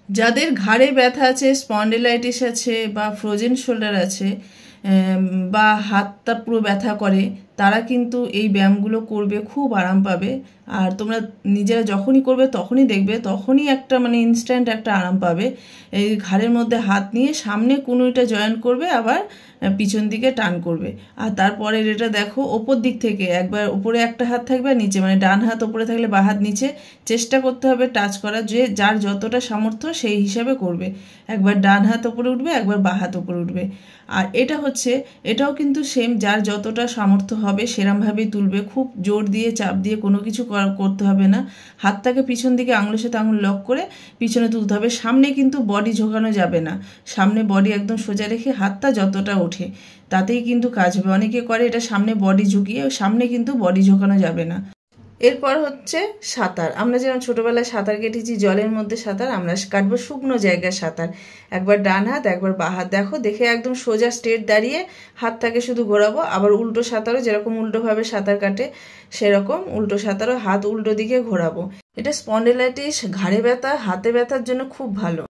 যাদের ঘাড়ে ব্যথা আছে, স্পন্ডিলাইটিস আছে বা ফ্রোজেন শোল্ডার আছে, বা হাতটা পুরো ব্যথা করে, তারা কিন্তু এই ব্যায়ামগুলো করবে, খুব আরাম পাবে। আর তোমরা নিজেরা যখনই করবে তখনই দেখবে, তখনই একটা মানে ইনস্ট্যান্ট একটা আরাম পাবে। এই ঘাড়ের মধ্যে হাত নিয়ে সামনে কনুইটা জয়েন করবে, আবার পিছন দিকে টান করবে। আর তারপরে এটা দেখো, ওপর দিক থেকে একবার উপরে একটা হাত থাকবে আর নিচে, মানে ডান হাত ওপরে থাকলে বা হাত নিচে, চেষ্টা করতে হবে টাচ করার, যে যার যতটা সামর্থ্য সেই হিসাবে করবে। একবার ডান হাত ওপরে উঠবে, একবার বা হাত ওপরে উঠবে। আর এটাও কিন্তু সেম, যার যতটা সামর্থ্য হবে সেরমভাবেই তুলবে। খুব জোর দিয়ে চাপ দিয়ে কোনো কিছু করতে হবে না। হাতটাকে পিছন দিকে আঙুলের সাথে আঙুল লক করে পিছনে তুলতে হবে। সামনে কিন্তু বডি ঝোঁকানো যাবে না, সামনে বডি একদম সোজা রেখে হাতটা যতটা ওঠে তাতেই কিন্তু কাজ হবে। অনেকে করে এটা সামনে বডি ঝুঁকিয়ে, সামনে কিন্তু বডি ঝোঁকানো যাবে না। এরপর হচ্ছে সাঁতার। আমরা যেমন ছোটোবেলায় সাঁতার কেটেছি, জলের মধ্যে সাঁতার, আমরা কাটবো শুকনো জায়গায় সাঁতার। একবার ডান হাত, একবার বা হাত, দেখো দেখে একদম সোজা স্ট্রেট দাঁড়িয়ে হাতটাকে শুধু ঘোরাবো। আবার উল্টো সাঁতারও যেরকম উল্টোভাবে সাঁতার কাটে সেরকম উল্টো সাঁতারও হাত উল্টো দিকে ঘোরাবো। এটা স্পন্ডিলাইটিস, ঘাড়ে ব্যথা, হাতে ব্যথার জন্য খুব ভালো।